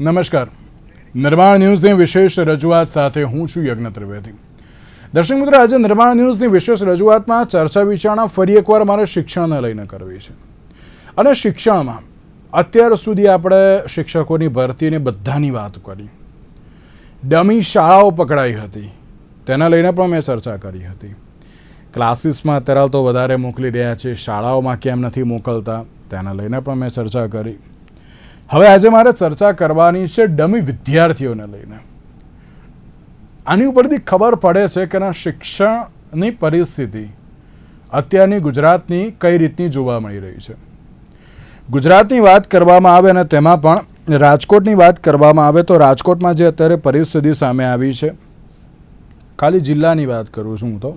નમસ્કાર. નિર્માણ ન્યૂઝની વિશેષ રજૂઆત સાથે હું છું યજ્ઞ ત્રિવેદી. દર્શક મિત્રો, આજે નિર્માણ ન્યૂઝની વિશેષ રજૂઆતમાં ચર્ચા વિચારણા ફરી એકવાર મારે શિક્ષણને લઈને કરવી છે. અને શિક્ષણમાં અત્યાર સુધી આપણે શિક્ષકોની ભરતીની બધાની વાત કરી, ડમી શાળાઓ પકડાઈ હતી તેના લઈને પણ મેં ચર્ચા કરી હતી. ક્લાસીસમાં અત્યારે તો વધારે મોકલી રહ્યા છે, શાળાઓમાં કેમ નથી મોકલતા તેના લઈને પણ મેં ચર્ચા કરી. હવે આજે મારે ચર્ચા કરવાની છે ડમી વિદ્યાર્થીઓને લઈને. આની ઉપરથી ખબર પડે છે કે ના શિક્ષણની પરિસ્થિતિ અત્યારની ગુજરાતની કઈ રીતની જોવા મળી રહી છે. ગુજરાતની વાત કરવામાં આવે અને તેમાં પણ રાજકોટની વાત કરવામાં આવે તો રાજકોટમાં જે અત્યારે પરિસ્થિતિ સામે આવી છે, ખાલી જિલ્લાની વાત કરું છું હું તો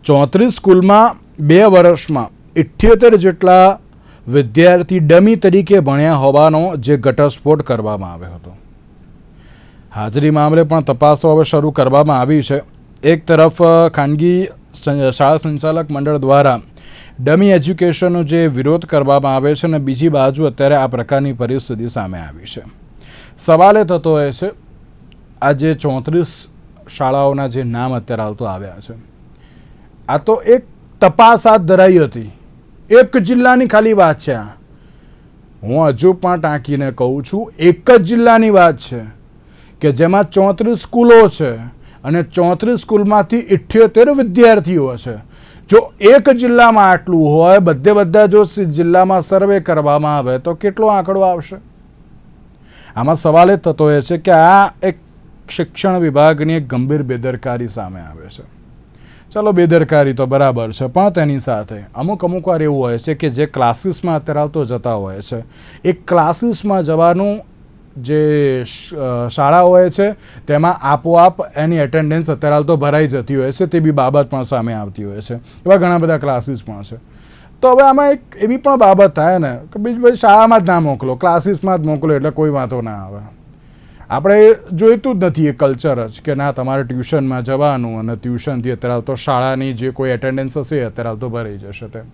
34 સ્કૂલમાં 2 વર્ષમાં 78 જેટલા વિદ્યાર્થી ડમી તરીકે ભણ્યા હોવાનો જે ઘટસ્ફોટ કરવામાં આવ્યો હતો. હાજરી મામલે પણ તપાસો હવે શરૂ કરવામાં આવી છે. એક તરફ ખાનગી શાળા સંચાલક મંડળ દ્વારા ડમી એજ્યુકેશનનો જે વિરોધ કરવામાં આવે છે અને બીજી બાજુ અત્યારે આ પ્રકારની પરિસ્થિતિ સામે આવી છે. સવાલ એ થતો હોય છે, આ જે 34 શાળાઓના જે નામ અત્યારે હાલ તો આવ્યા છે, આ તો એક તપાસ હાથ ધરાઈ હતી, એક જિલ્લાની ખાલી વાત છે. હું હજુ પણ ટાંકીને કહું છું, એક જ જિલ્લાની વાત છે કે જેમાં 34 સ્કૂલો છે અને 34 સ્કૂલમાંથી 78 વિદ્યાર્થીઓ છે. જો એક જિલ્લામાં આટલું હોય, બધા જો જિલ્લામાં સર્વે કરવામાં આવે તો કેટલો આંકડો આવશે? આમાં સવાલ એ થતો હોય છે કે આ એક શિક્ષણ વિભાગની એક ગંભીર બેદરકારી સામે આવે છે. ચાલો, બેદરકારી તો બરાબર છે, પણ તેની સાથે અમુક વાર એવું હોય છે કે જે ક્લાસીસમાં અત્યારે તો જતા હોય છે, એ ક્લાસીસમાં જવાનું જે શાળા હોય છે તેમાં આપોઆપ એની એટેન્ડન્સ અત્યારે તો ભરાઈ જતી હોય છે. તે બી બાબત પણ સામે આવતી હોય છે. એવા ઘણા બધા ક્લાસીસ પણ છે. તો હવે આમાં એક એવી પણ બાબત થાય ને કે બીજી શાળામાં જ ના મોકલો, ક્લાસીસમાં જ મોકલો એટલે કોઈ વાંધો ના આવે. આપણે જોઈતું જ નથી એ કલ્ચર જ કે ના તમારે ટ્યુશનમાં જવાનું અને ટ્યુશનથી અત્યારે તો શાળાની જે કોઈ એટેન્ડન્સ હશે એ અત્યારે તો ભરાઈ જશે. તેમ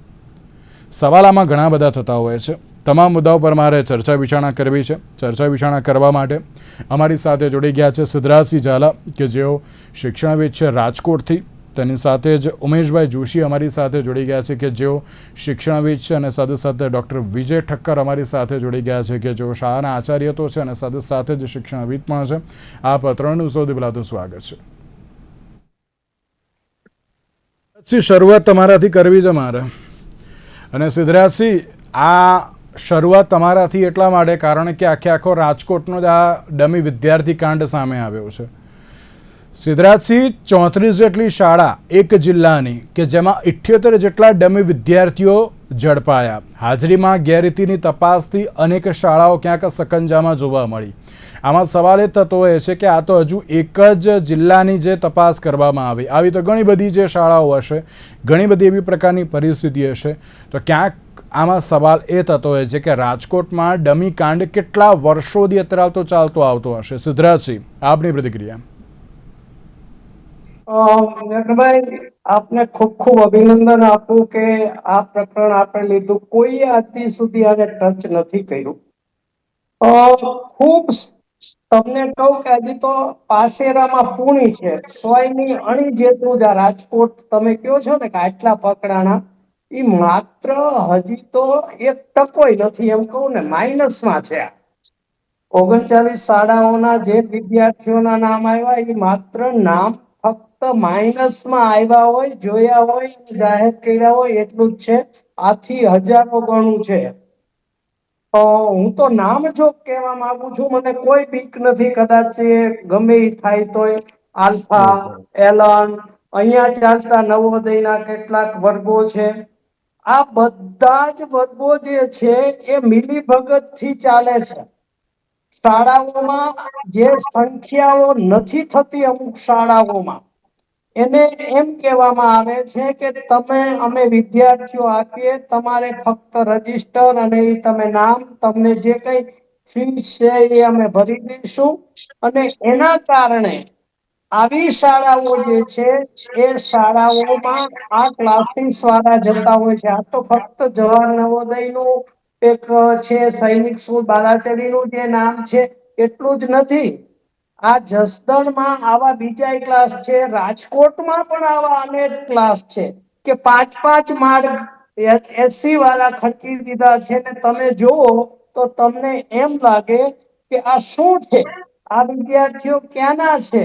સવાલ આમાં ઘણા બધા થતા હોય છે. તમામ મુદ્દાઓ પર મારે ચર્ચા વિચારણા કરવી છે. ચર્ચા વિચારણા કરવા માટે અમારી સાથે જોડી ગયા છે સિદ્ધરાજસિંહ ઝાલા કે જેઓ શિક્ષણવિદ છે રાજકોટથી. તેની સાથે જ ઉમેશભાઈ જોશી અમારી સાથે જોડી ગયા છે કે જેઓ શિક્ષણવિદ છે અને સાથે સાથે ડૉક્ટર વિજય ઠક્કર અમારી સાથે જોડી ગયા છે કે જેઓ શાળાના આચાર્ય તો છે અને સાથે સાથે જ શિક્ષણવિદ પણ છે. આપ ત્રણનું સૌથી પહેલાં તો સ્વાગત છે. શરૂઆત તમારાથી કરવી છે મારે. અને સિદ્ધરાજસિંહ, આ શરૂઆત તમારાથી એટલા માટે કારણ કે આખો રાજકોટનો જ આ ડમી વિદ્યાર્થી કાંડ સામે આવ્યો છે. સિદ્ધરાજસિંહ, 34 જેટલી શાળા એક જિલ્લાની કે જેમાં 78 જેટલા ડમી વિદ્યાર્થીઓ ઝડપાયા. હાજરીમાં ગેરરીતિની તપાસથી અનેક શાળાઓ ક્યાંક સકંજામાં જોવા મળી. આમાં સવાલ એ થતો હોય છે કે આ તો હજુ એક જ જિલ્લાની જે તપાસ કરવામાં આવી તો ઘણી બધી જે શાળાઓ હશે, ઘણી બધી એવી પ્રકારની પરિસ્થિતિ હશે. તો ક્યાંક આમાં સવાલ એ થતો હોય છે કે રાજકોટમાં ડમી કાંડ કેટલા વર્ષોથી અત્યારે તો ચાલતો આવતો હશે. સિદ્ધરાજસિંહ, આપની પ્રતિક્રિયા. ભાઈ, આપને ખૂબ અભિનંદન આપું કે આ પ્રકરણ આપણે લીધું. કોઈ આજ સુધી આને ટચ નથી કર્યું. ખૂબ તમને કહું કે હજી તો પાસેરામાં પૂણી છે, સોયની અણી જેટલું જ આ રાજકોટ તમે કહો છો ને કે આટલા પકડાણા, એ માત્ર હજી તો 1% નથી, એમ કહું ને માઇનસમાં છે. 39 શાળાઓના જે વિદ્યાર્થીઓના નામ આવ્યા એ માત્ર નામ ફક્ત માઇનસમાં આવ્યા હોય, જોયા હોય, જાહેર કર્યા હોય એટલું જ છે. આથી હજારો ગણું છે. હું તો નામ જો કહેવા માંગુ છું, મને કોઈ બીક નથી. કદાચ ગમે એ થાય તોય આલ્ફા, એલન, અહીંયા ચાલતા નવોદયના કેટલાક વર્ગો છે. આ બધા જ વર્ગો જે છે એ મિલીભગત થી ચાલે છે. શાળાઓમાં જે સંખ્યાઓ નથી થતી, અમુક શાળાઓમાં એને એમ કહેવામાં આવે છે કે અમે વિદ્યાર્થીઓ આપીએ, તમારે ફક્ત રજીસ્ટર અને તમે નામ, તમને જે કઈ ફી છે એ અમે ભરી દઈશું. અને એના કારણે આવી શાળાઓ જે છે એ શાળાઓમાં આ ક્લાસીસ વાળા જતા હોય છે. આ તો ફક્ત જવાહર નવોદયનું એક છે સૈનિક સ્કૂલ બાલાચડીનું જે નામ છે એટલું જ નથી, આ જસદણમાં આવા બીજા ક્લાસ છે, રાજકોટમાં પણ આવા અનેક ક્લાસ છે કે 5-5 માળ એસી વાળા ખર્ચી દીધા છે ને તમે જુઓ તો તમને એમ લાગે કે આ શું છે, આ વિદ્યાર્થીઓ ક્યાંના છે.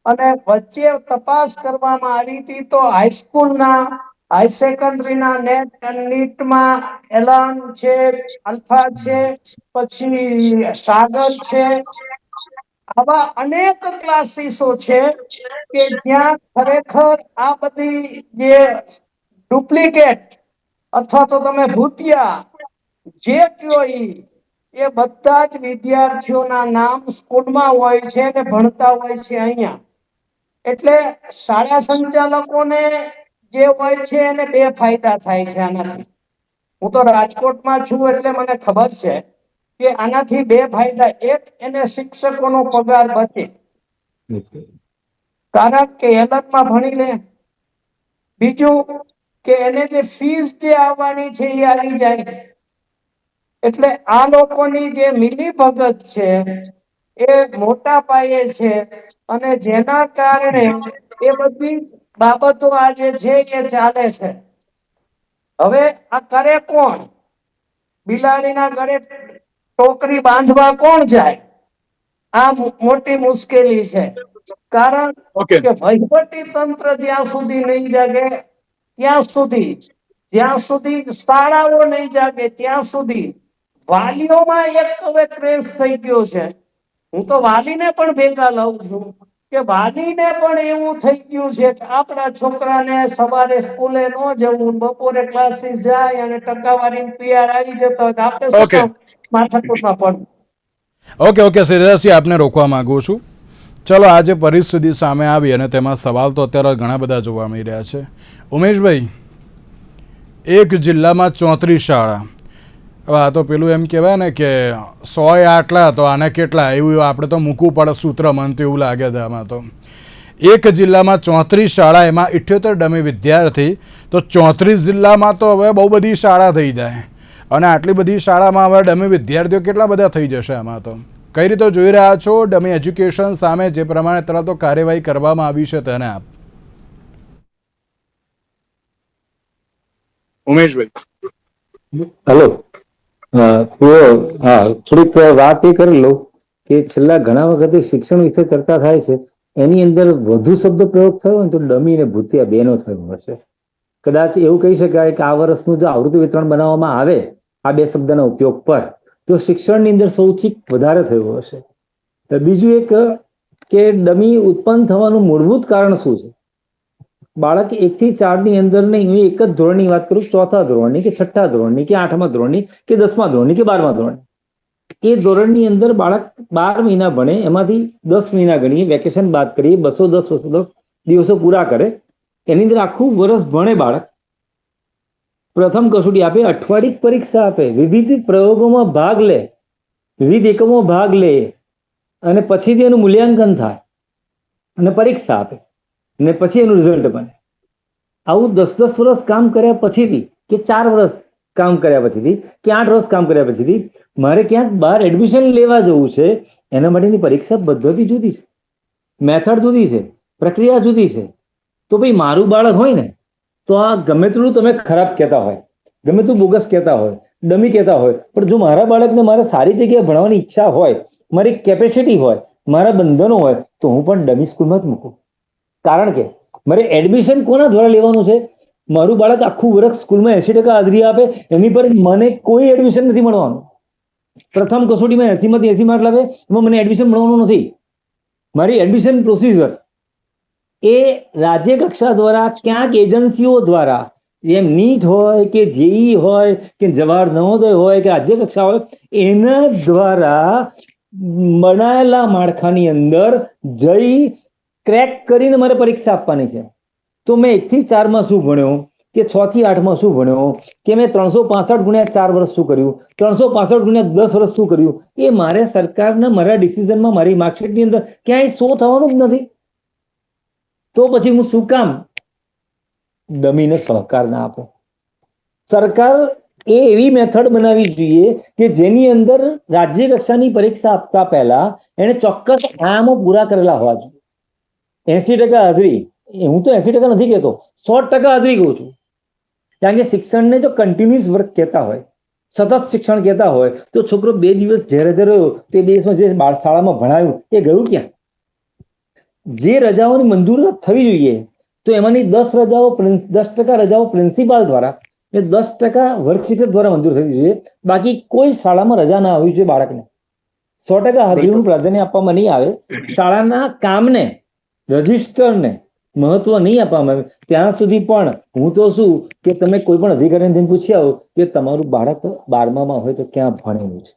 અને વચ્ચે તપાસ કરવામાં આવી હતી તો હાઈસ્કૂલના હાઈ સેકન્ડરીના નીટમાં એલાન છે, અલ્ફા છે, પછી સાગર છે, આવા અનેક ક્લાસીસો છે કે જ્યાં ખરેખર આ બધી જે ડુપ્લિકેટ અથવા તો તમે ભૂતિયા જે કયો એ બધા જ વિદ્યાર્થીઓના નામ સ્કૂલમાં હોય છે ને ભણતા હોય છે અહીંયા. એટલે શાળા સંચાલકોને જે હોય છે એને બે ફાયદા થાય છે આનાથી. હું તો રાજકોટમાં છું એટલે મને ખબર છે કે આનાથી બે ફાયદા. એક, એને શિક્ષકોનો પગાર બચે, કારણ કે એલનમાં ભણી લે. બીજું કે એને જે ફીસ જે આવવાની છે એ આવી જાય. એટલે આ લોકોની જે મિલીભગત છે એ મોટા પાયે છે અને જેના કારણે એ બધી બાબતો આજે છે એ ચાલે છે. હવે આ કરે કોણ? બિલાડીના ગળે ટોકરી બાંધવા કોણ જાય? આ મોટી મુશ્કેલી છે. કારણ ઓકે. કે વહીવટી તંત્ર જ્યાં સુધી નહીં જાગે ત્યાં સુધી, જ્યાં સુધી શાળાઓ નહીં જાગે ત્યાં સુધી વાલીઓમાં એક હવે ક્રેઝ થઈ ગયો છે. હું તો વાલીને પણ ભેગા લાવું છું કે વાલીને પણ એવું થઈ ગયું છે કે આપણા છોકરાને સવારે સ્કૂલે ન જવું, બપોરે ક્લાસીસ જાય અને ટકાવારી તૈયાર આવી જતો હોય તો આપણે શું ઓકે કામ માથાકૂટમાં પડવું. ઓકે શ્રીદાસજી, આપને રોકવા માંગુ છું. ચલો, આજે પરિસ્થિતિ સામે આવી અને તેમાં સવાલ તો અત્યારે ઘણા બધા જોવા મળી રહ્યા છે. ઉમેશભાઈ, એક જિલ્લામાં 34 શાળા, હવે આ તો પેલું એમ કહેવાય ને કે 100 આટલા તો આને કેટલા, એવું આપણે તો મૂકવું પડે સૂત્ર, મને તો એવું લાગે છે આમાં તો. એક જિલ્લામાં 34 શાળા, એમાં 78 ડમી વિદ્યાર્થી, તો 34 જિલ્લામાં તો હવે બહુ બધી શાળા થઈ જાય. અને આટલી બધી શાળામાં હવે ડમી વિદ્યાર્થીઓ કેટલા બધા થઈ જશે આમાં તો? કઈ રીતે જોઈ રહ્યા છો ડમી એજ્યુકેશન સામે જે પ્રમાણે તરત તો કાર્યવાહી કરવામાં આવી છે તેને આપ? ઉમેશભાઈ, હેલો. થોડીક વાત એ કરી લઉં કે છેલ્લા ઘણા વખતે શિક્ષણ વિશે ચર્ચા થાય છે, એની અંદર વધુ શબ્દ પ્રયોગ થયો હોય તો ડમી અને ભૂતિયા બેનો થયો હશે. કદાચ એવું કહી શકાય કે આ વર્ષનું જો આવૃત્તિ વિતરણ બનાવવામાં આવે આ બે શબ્દના ઉપયોગ પર, તો શિક્ષણની અંદર સૌથી વધારે થયું હશે. બીજું એક કે ડમી ઉત્પન્ન થવાનું મૂળભૂત કારણ શું છે? બાળક 1 થી 4 ની અંદર નહીં, હું એક જ ધોરણની વાત કરું, 4થા ધોરણની કે 6થા ધોરણની કે 8મા ધોરણની કે 10મા ધોરણની કે 12મા ધોરણની, એ ધોરણની અંદર બાળક 12 મહિના ભણે, એમાંથી 10 મહિના ગણીએ, વેકેશન બાદ કરીએ, 210 દિવસો પૂરા કરે, એની અંદર આખું વર્ષ ભણે બાળક. પ્રથમ કસોટી આપે, અઠવાડિક પરીક્ષા આપે, વિવિધ પ્રયોગોમાં ભાગ લે, વિવિધ એકમોમાં ભાગ લે, અને પછીથી એનું મૂલ્યાંકન થાય અને પરીક્ષા આપે અને પછી એનું રિઝલ્ટ બને. આવું 10-10 વર્ષ કામ કર્યા પછીથી કે 4 વર્ષ કામ કર્યા પછીથી કે 8 વર્ષ કામ કર્યા પછીથી મારે ક્યાંક બહાર એડમિશન લેવા જવું છે, એના માટેની પરીક્ષા પદ્ધતિ જુદી છે, મેથડ જુદી છે, પ્રક્રિયા જુદી છે. તો ભાઈ મારું બાળક હોય ને તો આ ગમે તેટલું તમે ખરાબ કહેતા હોય, ગમે તેટલું બોગસ કહેતા હોય, ડમી કહેતા હોય, પણ જો મારા બાળકને મારે સારી જગ્યાએ ભણવાની ઈચ્છા હોય, મારી કેપેસિટી હોય, મારા બંધનો હોય, તો હું પણ ડમી સ્કૂલમાં જ મૂકું. કારણ કે મારે એડમિશન કોના દ્વારા લેવાનું છે? મારું બાળક આખું વર્ષ સ્કૂલમાં 80% હાજરી આપે, એની પર મને કોઈ એડમિશન નથી મળવાનું. પ્રથમ કસોટીમાં 80માંથી 80 માર્ક લાવે, એમાં મને એડમિશન મળવાનું નથી. મારી એડમિશન પ્રોસિજર એ રાજ્ય કક્ષા દ્વારા, ક્યાંક એજન્સીઓ દ્વારા, જેમ નીટ હોય કે જેઈ હોય કે જવાહર નવોદય હોય કે રાજ્ય કક્ષા હોય, એના દ્વારા બનાયેલા માળખાની અંદર જઈ ક્રેક કરીને મારે પરીક્ષા આપવાની છે. તો મેં 1 થી 4માં શું ભણ્યો, કે 6 થી 8માં શું ભણ્યો, કે મેં 365 ગુણ્યા 4 વર્ષ શું કર્યું, 365 ગુણ્યા 10 વર્ષ શું કર્યું, એ મારે સરકારના મારા ડિસિઝનમાં, મારી માર્કશીટની અંદર ક્યાંય શો થવાનું જ નથી. તો પછી હું શું કામ ડમીને સહકાર ના આપું? સરકાર એ એવી મેથડ બનાવવી જોઈએ કે જેની અંદર રાજ્ય કક્ષાની પરીક્ષા આપતા પહેલા એને ચોક્કસ આયામો પૂરા કરેલા હોવા જોઈએ. 80% હાજરી, હું તો 80% નથી કહેતો, 100% હાજરી કહું છું. કારણ કે શિક્ષણને જો કન્ટિન્યુઅસ વર્ક કહેતા હોય, સતત શિક્ષણ કહેતા હોય, તો છોકરો 2 દિવસ ઘેરે રહ્યો તે દિવસમાં જે શાળામાં ભણાયું એ ગયું ક્યાં? જે રજાઓની મંજૂર થવી જોઈએ તો એમાંની 10% રજાઓ પ્રિન્સિપાલ દ્વારા એ 10% વર્ક શિક્ષક દ્વારા મંજૂર થવી જોઈએ. બાકી કોઈ શાળામાં રજા ના આવવી જોઈએ બાળકને. 100% હાજરીનું પ્રાધાન્ય આપવામાં નહીં આવે. શાળાના કામને, રજિસ્ટરને મહત્વ નહીં આપવામાં આવે ત્યાં સુધી પણ હું તો શું કે તમે કોઈ પણ અધિકારીને જઈને પૂછી આવો કે તમારું બાળક 12મામાં હોય તો ક્યાં ભણેલું છે.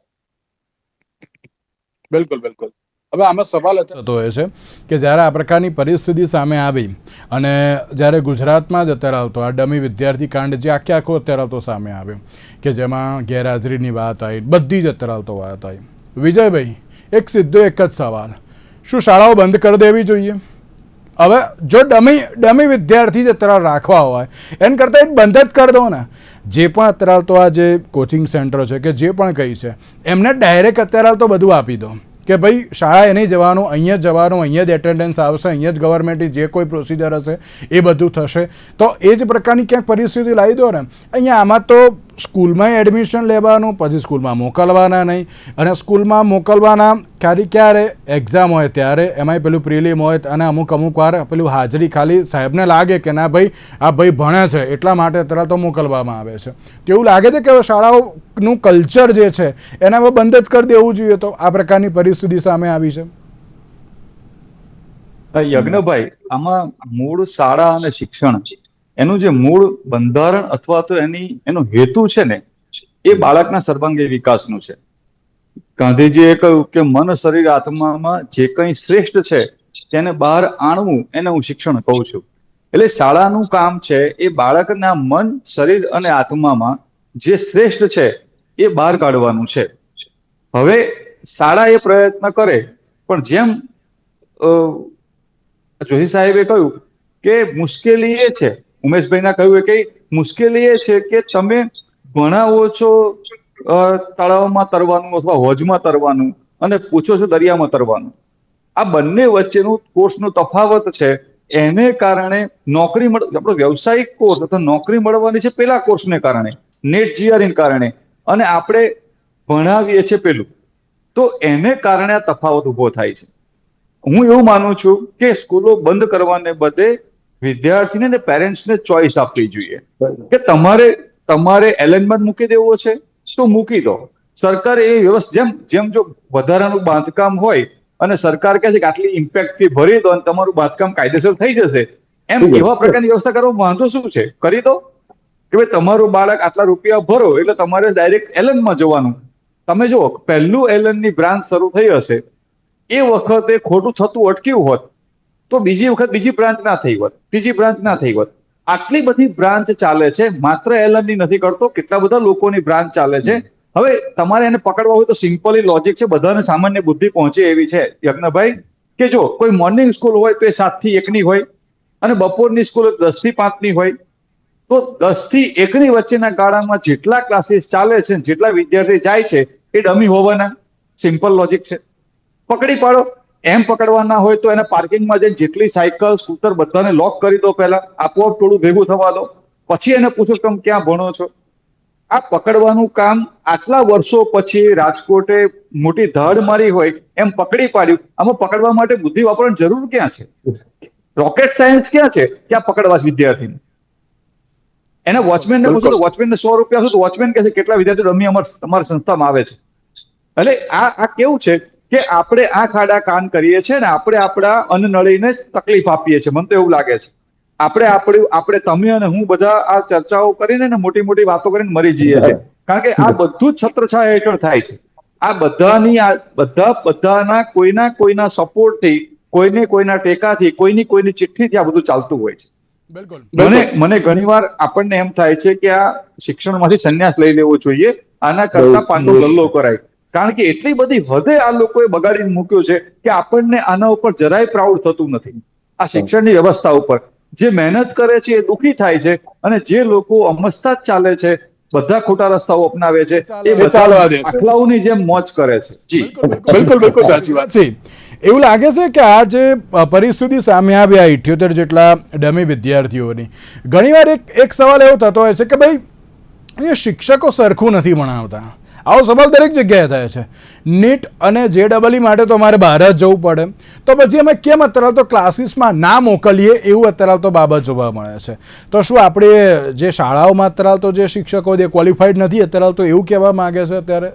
બિલકુલ બિલકુલ. હવે આમાં સવાલ થતો હોય છે કે જ્યારે આ પ્રકારની પરિસ્થિતિ સામે આવી અને જ્યારે ગુજરાતમાં જ અત્યારે આવતો આ ડમી વિદ્યાર્થી કાંડ જે આખો અત્યારે આવતો સામે આવ્યો કે જેમાં ગેરહાજરીની વાત આવી, બધી જ અત્યારે આવતો વાત આવી. વિજયભાઈ, એક સીધો એક જ સવાલ, શું શાળાઓ બંધ કરી દેવી જોઈએ? હવે જો ડમી વિદ્યાર્થી જ અત્યારે રાખવા હોય એના કરતાં એક બંધ જ કરી દો ને. જે પણ અત્યારે તો આ જે કોચિંગ સેન્ટરો છે કે જે પણ કંઈ છે એમને ડાયરેક્ટ અત્યારે તો બધું આપી દો કે ભાઈ શાળાએ નહીં જવાનું, અહીંયા જ જવાનું, અહીંયા જ એટેન્ડન્સ આવશે, અહીંયા જ ગવર્મેન્ટની જે કોઈ પ્રોસિજર હશે એ બધું થશે. તો એ જ પ્રકારની ક્યાંક પરિસ્થિતિ લાવી દો ને. અહીંયા આમાં તો સ્કૂલમાં એડમિશન લેવાનું, પછી સ્કૂલમાં મોકલવાના નહીં, અને સ્કૂલમાં મોકલવાના ક્યારે એક્ઝામ હોય ત્યારે, એમાંય પેલું પ્રિલિમ હોય અને અમુક વાર પેલું હાજરી ખાલી સાહેબને લાગે કે ના ભાઈ આ ભાઈ ભણે છે એટલા માટે અત્યારે તો મોકલવામાં આવે છે. તો એવું લાગે છે કે શાળાઓનું કલ્ચર જે છે એને હવે બંધ જ કરી દેવું જોઈએ. તો આ પ્રકારની પરિસ્થિતિ સામે આવી છે. યજ્ઞભાઈ, આમાં મૂળ શાળા અને શિક્ષણ એનું જે મૂળ બંધારણ અથવા તો એનો હેતુ છે ને એ બાળકના સર્વાંગી વિકાસનું છે. ગાંધીજીએ કહ્યું કે મન, શરીર, આત્મામાં જે કંઈ શ્રેષ્ઠ છે તેને બહાર આણવું એને હું શિક્ષણ કહું છું. એટલે શાળાનું કામ છે એ બાળકના મન, શરીર અને આત્મામાં જે શ્રેષ્ઠ છે એ બહાર કાઢવાનું છે. હવે શાળા એ પ્રયત્ન કરે, પણ જેમ જોશી સાહેબે કહ્યું કે મુશ્કેલી એ છે, ઉમેશભાઈના કહ્યું કે મુશ્કેલી એ છે કે તમે ભણાવો છો તળાવમાં તરવાનું અથવા હોજમાં તરવાનું અને પૂછો છો દરિયામાં તરવાનું. આ બંને વચ્ચેનું કોર્સનો તફાવત છે. એને કારણે નોકરી આપણો વ્યવસાયિક કોર્સ અથવા નોકરી મળવાની છે પેલા કોર્સને કારણે, નેટ જીઆરઈને કારણે, અને આપણે ભણાવીએ છીએ પેલું. તો એને કારણે આ તફાવત ઉભો થાય છે. હું એવું માનું છું કે સ્કૂલો બંધ કરવાને બદલે વિદ્યાર્થીને ને પેરેન્ટ્સને ચોઇસ આપવી જોઈએ કે તમારે એલાઇનમેન્ટ મૂકી દેવો છે તો મૂકી દો. સરકારે એ વ્યવસ્થા જેમ જો વધારાનું બાંધકામ હોય અને સરકાર કહે છે કે આટલી ઇમ્પેક્ટ ફી ભરી દો અને તમારું બાંધકામ કાયદેસર થઈ જશે, એમ એવા પ્રકારની વ્યવસ્થા કરવા વાંધો શું છે? કરી દો કે ભાઈ તમારું બાળક આટલા રૂપિયા ભરો એટલે તમારે ડાયરેક્ટ એલનમાં જવાનું. તમે જુઓ, પહેલું એલનની બ્રાન્ચ શરૂ થઈ હશે એ વખતે ખોટું થતું અટક્યું હોત તો બીજી વખત બીજી બ્રાન્ચ ના થઈ હોત, ત્રીજી બ્રાન્ચ ના થઈ હોત. આટલી બધી બ્રાન્ચ ચાલે છે, માત્ર એલનની નથી કરતો, કેટલા બધા લોકોની બ્રાન્ચ ચાલે છે. હવે તમારે એને પકડવા હોય તો સિમ્પલી લોજિક છે, બધાને સામાન્ય બુદ્ધિ પહોંચે એવી છે યજ્ઞભાઈ, કે જો કોઈ મોર્નિંગ સ્કૂલ હોય તો એ 7 થી 1 ની હોય અને બપોરની સ્કૂલ 10 થી 5 ની હોય. તો 10 થી 1 ની વચ્ચેના ગાળામાં જેટલા ક્લાસીસ ચાલે છે, જેટલા વિદ્યાર્થી જાય છે એ ડમી હોવાના. સિમ્પલ લોજિક છે, પકડી પાડો. એમ પકડવાના હોય તો એને પાર્કિંગમાં જઈને જેટલી સાયકલ, સ્કૂટર બધાને લોક કરી દો, પહેલા આપોઆપ થોડું ભેગું થવા દો, પછી એને પૂછો તમે ક્યાં ભણો છો. આ પકડવાનું કામ આટલા વર્ષો પછી રાજકોટે મોટી ધાડ મારી હોય એમ પકડી પાડ્યું. આમાં પકડવા માટે બુદ્ધિ વાપરવાની જરૂર ક્યાં છે? રોકેટ સાયન્સ ક્યાં છે ક્યાં પકડવા વિદ્યાર્થીને? એને વોચમેનને પૂછો તો વોચમેનને 100 રૂપિયા તો વોચમેન કહે છે કેટલા વિદ્યાર્થીઓ રમી અમારી સંસ્થામાં આવે છે. એટલે આ કેવું છે કે આપણે આ ખાડા કાન કરીએ છીએ ને આપણે આપણા અન્નનળીને તકલીફ આપીએ છીએ. મને તો એવું લાગે છે આપણે તમે અને હું બધા આ ચર્ચાઓ કરીને ને મોટી મોટી વાતો કરીને મરી જઈએ છીએ. કારણ કે આ બધું જ છત્રછાયા હેઠળ થાય છે. આ બધાના કોઈના સપોર્ટથી, કોઈના ટેકાથી, કોઈની ચિઠ્ઠીથી આ બધું ચાલતું હોય છે. મને ઘણીવાર આપણને એમ થાય છે કે આ શિક્ષણમાંથી સંન્યાસ લઈ લેવો જોઈએ, આના કરતા પાંડુ ગલ્લો કરાય. કારણ કે એટલી બધી હદે આ લોકોએ બગાડીને મૂક્યો છે કે આપણને આના ઉપર જરાય પ્રાઉડ થતું નથી. આ શિક્ષણની વ્યવસ્થા ઉપર જે મહેનત કરે છે એ દુઃખી થાય છે, અને જે લોકો અમસ્તા જ ચાલે છે, બધા ખોટા રસ્તાઓ અપનાવે છે, એ ચાલવા દે છે. આખલાઓની જેમ મોજ કરે છે. જી, બિલકુલ સાચી વાત. છે. એવું લાગે છે કે આ જે પરિસ્થિતિ સામે આવી આ 78 જેટલા ડમી વિદ્યાર્થીઓની, ઘણીવાર એક સવાલ એવો થતો હોય છે કે ભાઈ એ શિક્ષકો સરખું નથી ભણાવતા. આવો સવાલ દરેક જગ્યાએ થાય છે. નીટ અને JEE માટે તો મારે બહાર જ જવું પડે, તો પછી અમે કેમ અત્યારે તો ક્લાસીસમાં ના મોકલીએ, એવું અત્યારે તો બાબત જોવા મળે છે. તો શું આપણે જે શાળાઓમાં અત્યારે તો જે શિક્ષકો જે ક્વોલિફાઈડ નથી અત્યારે તો એવું કહેવા માંગે છે અત્યારે?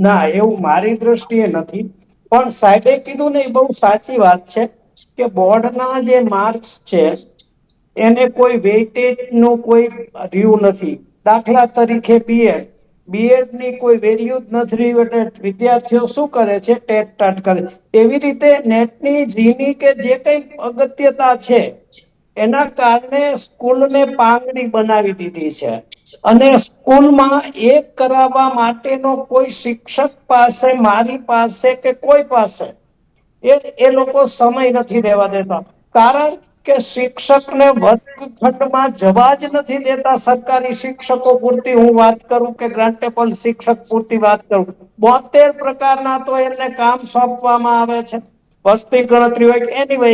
ના, એવું મારી દ્રષ્ટિએ નથી. પણ સાહેબે કીધું ને એ બહુ સાચી વાત છે કે બોર્ડના જે માર્ક્સ છે એને કોઈ વેઇટેજ નું કોઈ રહ્યું નથી. દાખલા તરીકે બીએડ ની કોઈ વેલ્યુ જ નથી રહ્યું, એટલે વિદ્યાર્થીઓ શું કરે છે, ટેટ ટાટ કરે. એવી રીતે નેટની જીની કે જે કઈ અગત્યતા છે એના કારણે સ્કૂલને પાંગડી બનાવી દીધી છે. અને સ્કૂલમાં એક કરાવવા માટેનો કોઈ શિક્ષક પાસે, મારી પાસે કે કોઈ પાસે એ લોકો સમય નથી રહેવા દેતા. કારણ કે શિક્ષકને વર્ગખંડમાં જવા જ નથી દેતા. સરકારી શિક્ષકો પૂરતી હું વાત કરું કે ગ્રાન્ટેબલ શિક્ષક પૂરતી વાત કરું, 72 પ્રકારના તો એમને કામ સોંપવામાં આવે છે. વસ્તી ગણતરી હોય કે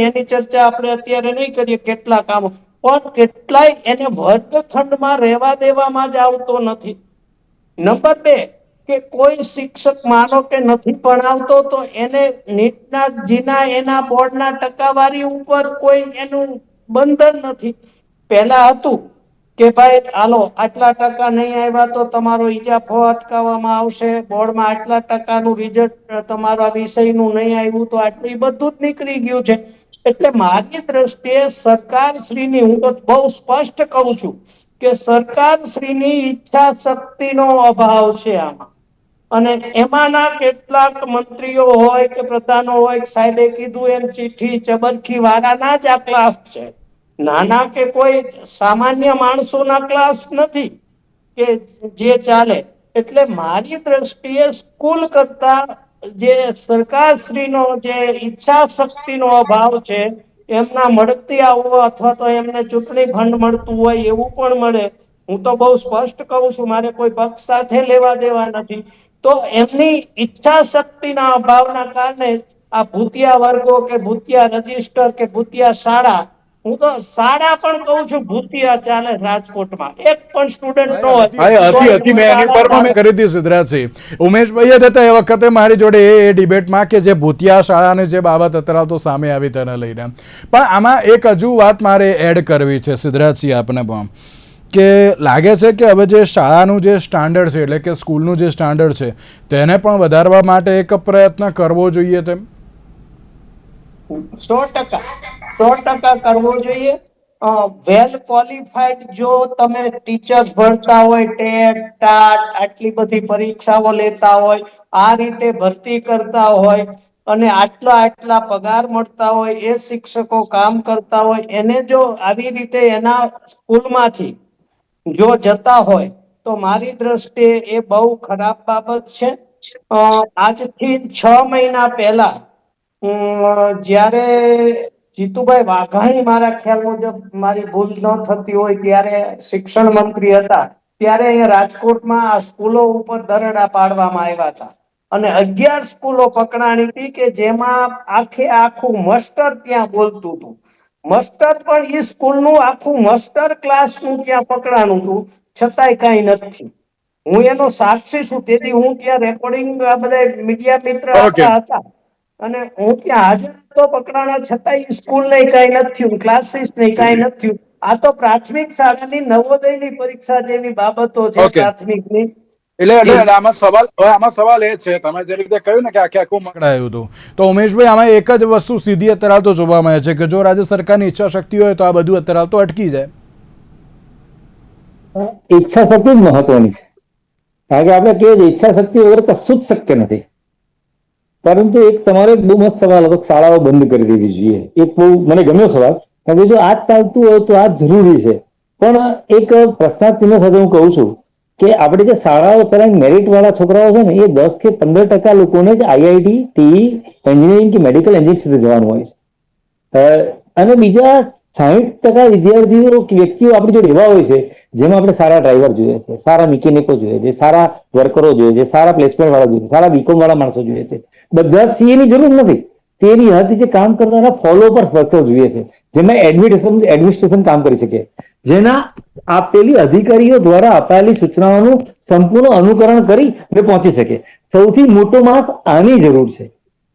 એની ચર્ચા આપણે અત્યારે નહીં કરીએ, કેટલા કામો, પણ કેટલાય એને વર્ગખંડમાં રહેવા દેવામાં જ આવતો નથી. નંબર 2 કે કોઈ શિક્ષક માનો કે નથી ભણાવતો તો એને નીટના જીના એના બોર્ડના ટકાવારી ઉપર કોઈ એનું બંધન નથી. પહેલા હતું કે ભાઈ હાલો આટલા ટકા નહીં આવ્યા તો તમારો ઇજાફો અટકાવવામાં આવશે, બોર્ડમાં આટલા ટકાનું રિઝલ્ટ તમારા વિષયનું નહીં આવ્યું તો આટલું, બધું જ નીકળી ગયું છે. એટલે મારી દ્રષ્ટિએ સરકારશ્રીની, હું તો બહુ સ્પષ્ટ કહું છું કે સરકારશ્રીની ઈચ્છા શક્તિનો અભાવ છે આમાં. અને એમાંના કેટલાક મંત્રીઓ હોય કે પ્રધાનો હોય, સાહેબે કીધું એમ ચીઠી ચબરખી વાળાના જ આ ક્લાસ છે, નાના કે કોઈ સામાન્ય માણસોના ક્લાસ નથી કે જે ચાલે. એટલે મારી દ્રષ્ટિએ સ્કૂલ કરતા જે સરકારશ્રીનો જે ઈચ્છા શક્તિનો અભાવ છે, એમના મળતી આવો અથવા તો એમને ચૂંટણી ફંડ મળતું હોય એવું પણ મળે. હું તો બહુ સ્પષ્ટ કહું છું, મારે કોઈ પક્ષ સાથે લેવા દેવા નથી. તો એમની ઈચ્છા શક્તિના અભાવના કારણે આ ભૂતિયા વર્ગો કે ભૂતિયા રજિસ્ટર કે ભૂતિયા શાળા, હું તો શાળા પણ કહું છું ભૂતિયા ચાલે રાજકોટમાં. એક પણ સ્ટુડન્ટ નો હતી મેં એની પર પણ કરી હતી સિદ્ધરાજસિંહ. ઉમેશભાઈ હતા એ વખતે મારી જોડે એ ડિબેટમાં કે જે ભૂતિયા શાળાની જે બાબત અત્યારે તો સામે આવી તેને લઈને. પણ આમાં એક હજુ વાત મારે એડ કરવી છે સિદ્ધરાજસિંહ આપને પણ, કે લાગે છે કે હવે જે શાળાનું જે સ્ટાન્ડર્ડ છે, એટલે કે સ્કૂલનું જે સ્ટાન્ડર્ડ છે, તેને પણ વધારવા માટે એક પ્રયત્ન કરવો જોઈએ તેમ? 100% કરવો જોઈએ. વેલ ક્વોલિફાઈડ જો તમે ટીચર્સ ભણતા હોય, ટેટ ટાટ આટલી બધી પરીક્ષાઓ લેતા હોય, આ રીતે ભરતી કરતા હોય અને આટલા પગાર મળતા હોય, એ શિક્ષકો કામ કરતા હોય, એને જો આવી રીતે એના સ્કૂલમાંથી જો જતા હોય તો મારી દ્રષ્ટિએ એ બહુ ખરાબ બાબત છે. આજથી 6 મહિના પહેલા જ્યારે જીતુભાઈ વાઘાણી, મારા ખ્યાલ મુજબ, મારી ભૂલ ન થતી હોય, ત્યારે શિક્ષણ મંત્રી હતા, ત્યારે અહીંયા રાજકોટમાં આ સ્કૂલો ઉપર દરોડા પાડવામાં આવ્યા હતા અને 11 સ્કૂલો પકડાણી હતી કે જેમાં આખું મસ્ટર ત્યાં બોલતું હતું. મસ્ટર પણ એ સ્કૂલનું આખું મસ્ટર ક્લાસનું ત્યાં પકડાણું હતું, છતાંય કઈ નથી. હું એનો સાક્ષી છું. તેથી હું ત્યાં રેકોર્ડિંગ, આ બધા મીડિયા મિત્ર આપણા હતા અને હું ત્યાં હાજર તો પકડાણા, છતાંય સ્કૂલ ને કઈ નથી થયું, ક્લાસીસ ને કઈ નથી થયું. આ તો પ્રાથમિક શાળાની નવોદયની પરીક્ષા જેવી બાબતો છે પ્રાથમિકની. એટલે આમાં સવાલ એ છે, તમે જે રીતે કહ્યું ને કે આખું પકડાયું હતું, તો ઉમેશભાઈ આમાં એક જ વસ્તુ સીધી અત્યારે તો જોવા મળે છે કે જો રાજ્ય સરકારની ઈચ્છા શક્તિ હોય તો આ બધું અત્યારે તો અટકી જાય. ઈચ્છા શક્તિ જ મહત્વની છે. કારણ કે આપણે કહીએ ઈચ્છા શક્તિ વગર કશું જ શક્ય નથી. પરંતુ એક તમારો એક બહુ મસ્ત સવાલ હતો, શાળાઓ બંધ કરી દેવી જોઈએ. એક બહુ મને ગમ્યો સવાલ, કારણ કે જો આ ચાલતું હોય તો આ જરૂરી છે. પણ એક પ્રશ્નાર્થ ચિહ્ન સાથે હું કહું છું કે આપણે જે શાળાઓ ચલાવીને મેરિટ વાળા છોકરાઓ છે ને, એ 10 કે 15% લોકોને જ IIT, TE, એન્જિનિયરિંગ કે મેડિકલ એન્જિનિયરિંગ સુધી જવાનું હોય છે. અને બીજા 60% વિદ્યાર્થીઓ વ્યક્તિઓ આપણી જોડે એવા હોય છે જેમાં આપણે સારા ડ્રાઈવર જોઈએ છે, સારા મિકેનિકો જોઈએ છે, સારા વર્કરો જોઈએ છે, સારા પ્લેસમેન્ટ વાળા જોઈએ છે, સારા બીકોમ વાળા માણસો જોઈએ છે. બધા સીએ ની જરૂર નથી. તેની હદ જે કામ કરનારા ફોલો પર વર્કરો જોઈએ છે, જેમાં એડમિનિસ્ટ્રેશન કામ કરી શકે, જેના આપેલી અધિકારીઓ દ્વારા અપાયેલી સૂચનાઓનું સંપૂર્ણ અનુકરણ કરી અને પહોંચી શકે. સૌથી મોટો માણસ આની જરૂર છે.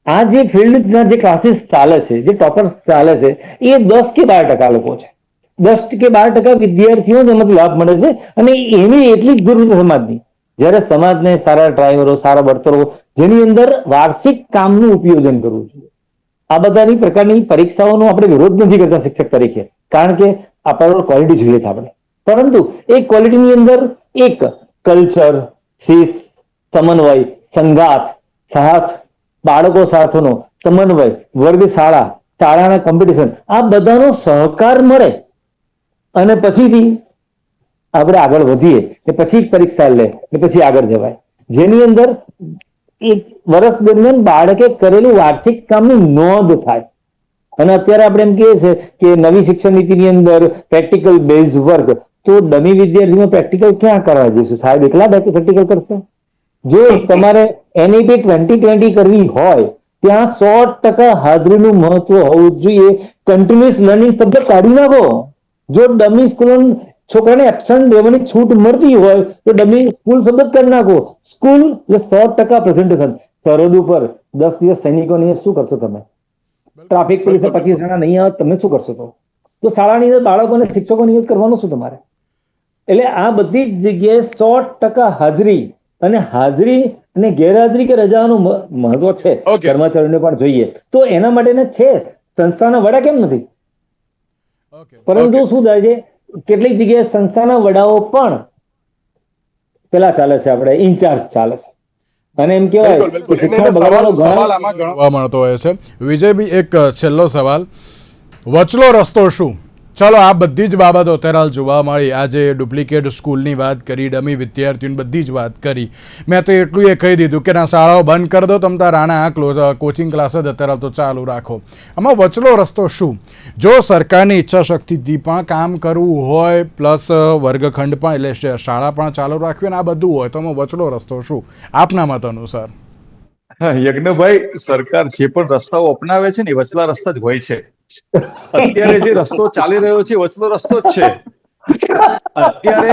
આ જે ફિલ્ડના જે ક્લાસીસ ચાલે છે, જે ટોપર્સ ચાલે છે, એ 10 કે 12% લોકો છે. 10 કે 12% વિદ્યાર્થીઓ એમાંથી લાભ મળે છે અને એની એટલી જ જરૂર છે સમાજની. જ્યારે સમાજને સારા ડ્રાઈવરો, સારા વર્કરો, જેની અંદર વાર્ષિક કામનું ઉપયોજન કરવું જોઈએ. આ બધાની પ્રકારની પરીક્ષાઓનો આપણે વિરોધ નથી કરતા શિક્ષક તરીકે, કારણ કે આપણા ક્વોલિટી જોઈએ છે આપણે. પરંતુ એ ક્વોલિટીની અંદર એક કલ્ચર, શિસ્ત, સમન્વય, સંઘાત, સાથ, બાળકો સાથેનો સમન્વય, વર્ગશાળા, શાળાના કોમ્પિટિશન, આ બધાનો સહકાર મળે અને પછીથી આપણે આગળ વધીએ કે પછી પરીક્ષા લે કે પછી આગળ જવાય, જેની અંદર એક વર્ષ દરમિયાન બાળકે કરેલું વાર્ષિક કામની નોંધ થાય. અને અત્યારે આપણે એમ કહીએ છીએ કે નવી શિક્ષણ નીતિની અંદર પ્રેક્ટિકલ બેઝ વર્ક, તો ડમી વિદ્યાર્થીઓ પ્રેક્ટિકલ ક્યાં કરવા જઈશું? સાહેબ એકલા પ્રેક્ટિકલ કરશે? જો તમારે NEP 2020 કરવી હોય ત્યાં 100% હાજરીનું મહત્વ હોવું જોઈએ. કન્ટિન્યુઅસ લર્નિંગ શબ્દ કાઢી નાખો. જો ડમી સ્કૂલ છોકરાને એબસન્ટ રહેવાની છૂટ મળતી હોય તો ડમી સ્કૂલ શબ્દ કાઢી નાખો. સ્કૂલ એટલે 100% પ્રેઝન્ટેશન. સરહદ ઉપર 10 દિવસ સૈનિકોની શું કરશો તમે? ટ્રાફિક પોલીસ 25 જણા નહીં આવે, તમે શું કરશો? તો શાળાની અંદર બાળકોને શિક્ષકો નિયત કરવાનું શું તમારે? એટલે આ બધી જ જગ્યાએ 100% હાજરી અને હાજરી અને ગેરહાજરી કે રજાનું મહત્વ છે. કર્મચારીઓને પણ જોઈએ તો એના માટે છે. સંસ્થાના વડા કેમ નથી? પરંતુ શું થાય છે, કેટલીક જગ્યાએ સંસ્થાના વડાઓ પણ પેલા ચાલે છે, આપણે ઇન્ચાર્જ ચાલે છે. અને એમ કહેવાય કે શિક્ષણ બગાડવાનો જોવા મળતો હોય છે. વિજયભાઈ, એક છેલ્લો સવાલ, વચલો રસ્તો શું? ચલો, આ બધી જ બાબતો અત્યારે જોવા મળી. આજે ડુપ્લિકેટ સ્કૂલની વાત કરી, ડમી વિદ્યાર્થીઓની બધી જ વાત કરી. મેં તો એટલું એ કહી દીધું કે ના, શાળાઓ બંધ કરી દો, તમ તાર આના કોચિંગ ક્લાસ જ અત્યારે તો ચાલુ રાખો. આમાં વચલો રસ્તો શું? જો સરકારની ઈચ્છા શક્તિથી પણ કામ કરવું હોય, પ્લસ વર્ગખંડ પણ એટલે શાળા પણ ચાલુ રાખવી, અને આ બધું હોય, તો આમાં વચલો રસ્તો શું આપના મત અનુસાર? યજ્ઞભાઈ, સરકાર જે પણ રસ્તાઓ અપનાવે છે ને એ વચલા રસ્તા જ હોય છે. અત્યારે જે રસ્તો ચાલી રહ્યો છે વચલો રસ્તો જ છે. અત્યારે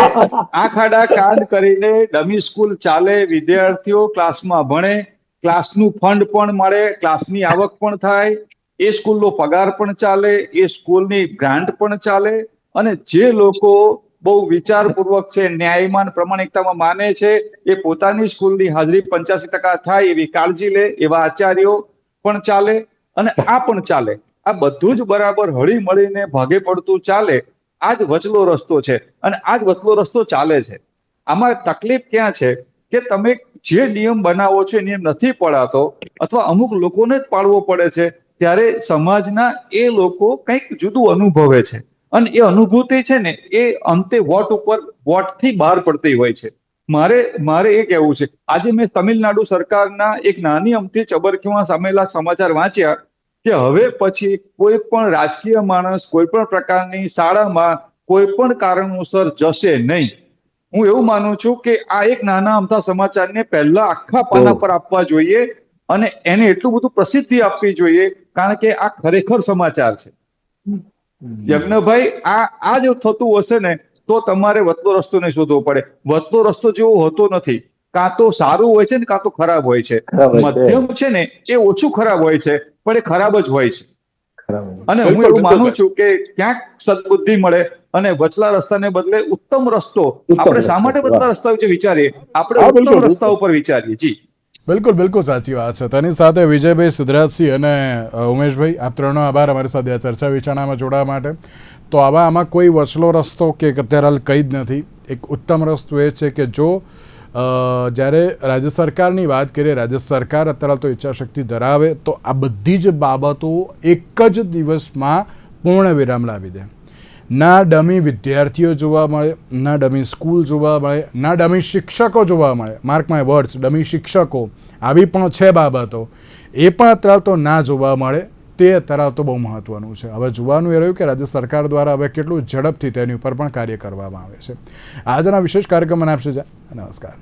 આંખ આડા કાન કરીને ડમી સ્કૂલ ચાલે, વિદ્યાર્થીઓ ક્લાસમાં ભણે, ક્લાસનું ફંડ પણ મળે, ક્લાસની આવક પણ થાય, એ સ્કૂલનો પગાર પણ ચાલે, એ સ્કૂલની ગ્રાન્ટ પણ ચાલે. અને જે લોકો બહુ વિચારપૂર્વક છે, ન્યાયમાં પ્રમાણિકતામાં માને છે, એ પોતાની સ્કૂલની હાજરી 85% થાય એવી કાળજી લે, એવા આચાર્યો પણ ચાલે. અને આ પણ ચાલે. આ બધું જ બરાબર હળી મળીને ભાગે પડતું ચાલે. આ જ વચલો રસ્તો છે અને આ જ વચલો રસ્તો ચાલે છે. આમાં તકલીફ ક્યાં છે કે તમે જે નિયમ બનાવો છો એ નિયમ નથી પડાતો, અથવા અમુક લોકોને જ પાળવો પડે છે, ત્યારે સમાજના એ લોકો કંઈક જુદું અનુભવે છે. અને એ અનુભૂતિ છે ને એ અંતે વોટથી બહાર પડતી હોય છે. મારે એ કહેવું છે, આજે મેં તમિલનાડુ સરકારના એક નાની અમથી ચબરખીમાં સામેલા સમાચાર વાંચ્યા કે હવે પછી કોઈ પણ રાજકીય માણસ કોઈ પણ પ્રકારની શાળામાં કોઈ પણ કારણોસર જશે નહીં. હું એવું માનું છું કે આ એક નાના અમથા સમાચારને પહેલા આખા પાના પર આપવા જોઈએ અને એને એટલું બધું પ્રસિદ્ધિ આપવી જોઈએ, કારણ કે આ ખરેખર સમાચાર છે. યજ્ઞભાઈ, આ જો થતું હશે ને તો તમારે વચલો રસ્તો નહીં શોધવો પડે. વચલો રસ્તો જેવો હોતો નથી. કાં તો સારું હોય છે ને કાં તો ખરાબ હોય છે. મધ્યમ છે ને એ ઓછું ખરાબ હોય છે, પણ એ ખરાબ જ હોય છે. અને હું એવું માનું છું કે ક્યાંક સદબુદ્ધિ મળે અને વચલા રસ્તાને બદલે ઉત્તમ રસ્તો. આપણે શા માટે વચલા રસ્તા વિશે વિચારીએ? આપણે ઉત્તમ રસ્તા ઉપર વિચારીએ. જી, બિલકુલ બિલકુલ સાચી વાત છે. તેની સાથે વિજયભાઈ, સિદ્ધરાજસિંહ અને ઉમેશભાઈ, આપ ત્રણનો આભાર અમારી સાથે આ ચર્ચા વિચારણામાં જોડાવા માટે. તો આમાં કોઈ વચલો રસ્તો કે અત્યારે હાલ કંઈ જ નથી. એક ઉત્તમ રસ્તો એ છે કે જો જ્યારે રાજ્ય સરકારની વાત કરીએ, રાજ્ય સરકાર અત્યારે તો ઈચ્છાશક્તિ ધરાવે તો આ બધી જ બાબતો એક જ દિવસમાં પૂર્ણ વિરામ લાવી દે. ના ડમી વિદ્યાર્થીઓ જોવા મળે, ના ડમી સ્કૂલ જોવા મળે, ના ડમી શિક્ષકો જોવા મળે. માર્ક માય વર્ડ્સ, ડમી શિક્ષકો આવી પણ છે બાબતો, એ પણ અત્યારે તો ના જોવા મળે. તે અત્યારે તો બહુ મહત્વનું છે. હવે જોવાનું એ રહ્યું કે રાજ્ય સરકાર દ્વારા હવે કેટલું ઝડપથી તેની ઉપર પણ કાર્ય કરવામાં આવે છે. આજના વિશેષ કાર્યક્રમ આપશે. નમસ્કાર.